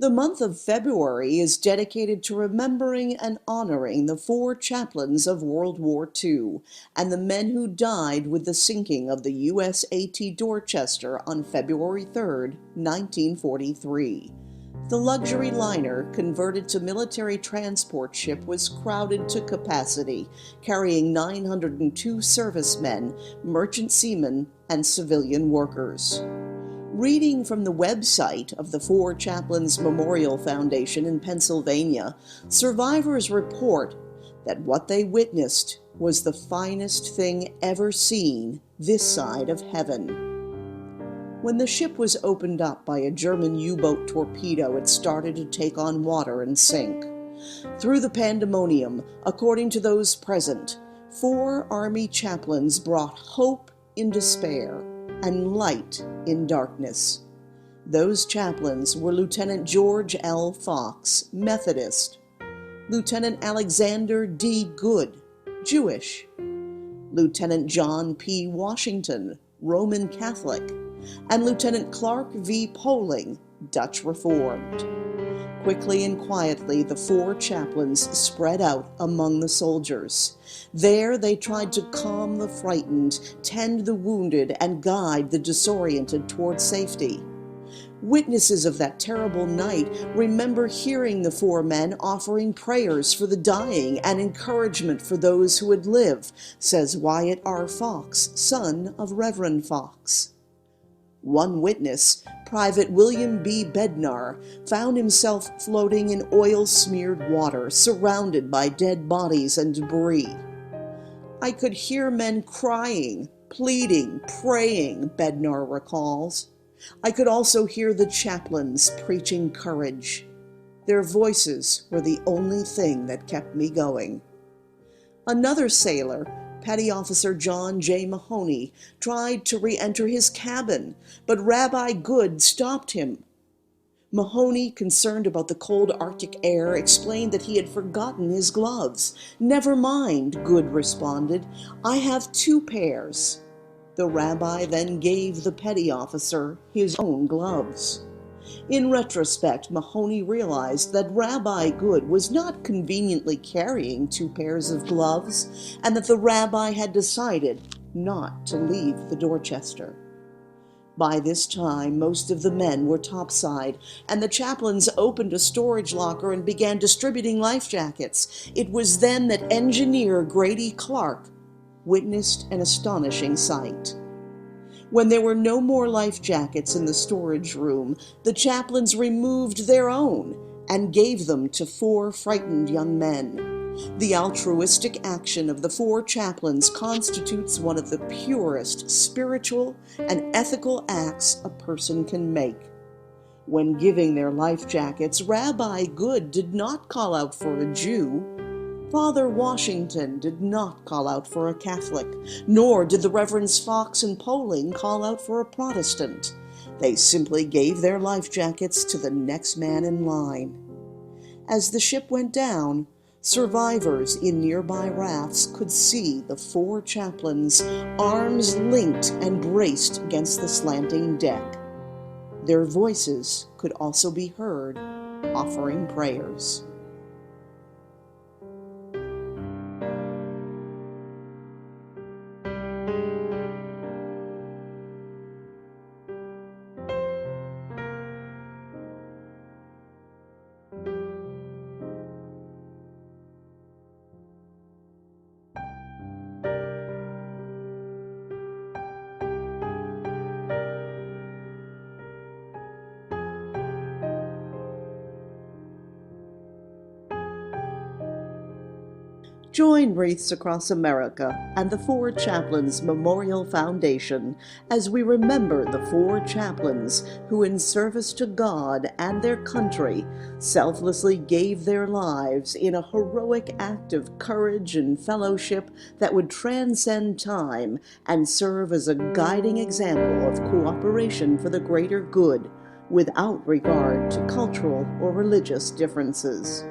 The month of February is dedicated to remembering and honoring the four chaplains of World War II and the men who died with the sinking of the USAT Dorchester on February 3, 1943. The luxury liner, converted to military transport ship, was crowded to capacity, carrying 902 servicemen, merchant seamen, and civilian workers. Reading from the website of the Four Chaplains Memorial Foundation in Pennsylvania, survivors report that what they witnessed was the finest thing ever seen this side of heaven. When the ship was opened up by a German U-boat torpedo, it started to take on water and sink. Through the pandemonium, according to those present, 4 Army chaplains brought hope in despair and light in darkness. Those chaplains were Lieutenant George L. Fox, Methodist; Lieutenant Alexander D. Good, Jewish; Lieutenant John P. Washington, Roman Catholic; and Lieutenant Clark V. Poling, Dutch Reformed. Quickly and quietly, the 4 chaplains spread out among the soldiers. There they tried to calm the frightened, tend the wounded, and guide the disoriented toward safety. Witnesses of that terrible night remember hearing the 4 men offering prayers for the dying and encouragement for those who would live, says Wyatt R. Fox, son of Reverend Fox. One witness, Private William B. Bednar, found himself floating in oil-smeared water, surrounded by dead bodies and debris. "I could hear men crying, pleading, praying," Bednar recalls. "I could also hear the chaplains preaching courage. Their voices were the only thing that kept me going." Another sailor, Petty Officer John J. Mahoney, tried to re-enter his cabin, but Rabbi Good stopped him. Mahoney, concerned about the cold Arctic air, explained that he had forgotten his gloves. "Never mind," Good responded. "I have 2 pairs." The rabbi then gave the petty officer his own gloves. In retrospect, Mahoney realized that Rabbi Good was not conveniently carrying 2 pairs of gloves, and that the rabbi had decided not to leave the Dorchester. By this time, most of the men were topside, and the chaplains opened a storage locker and began distributing life jackets. It was then that engineer Grady Clark witnessed an astonishing sight. When there were no more life jackets in the storage room, the chaplains removed their own and gave them to 4 frightened young men. The altruistic action of the 4 chaplains constitutes one of the purest spiritual and ethical acts a person can make. When giving their life jackets, Rabbi Good did not call out for a Jew. Father Washington did not call out for a Catholic, nor did the Reverends Fox and Poling call out for a Protestant. They simply gave their life jackets to the next man in line. As the ship went down, survivors in nearby rafts could see the 4 chaplains, arms linked and braced against the slanting deck. Their voices could also be heard, offering prayers. Join Wreaths Across America and the Four Chaplains Memorial Foundation as we remember the 4 chaplains who, in service to God and their country, selflessly gave their lives in a heroic act of courage and fellowship that would transcend time and serve as a guiding example of cooperation for the greater good, without regard to cultural or religious differences.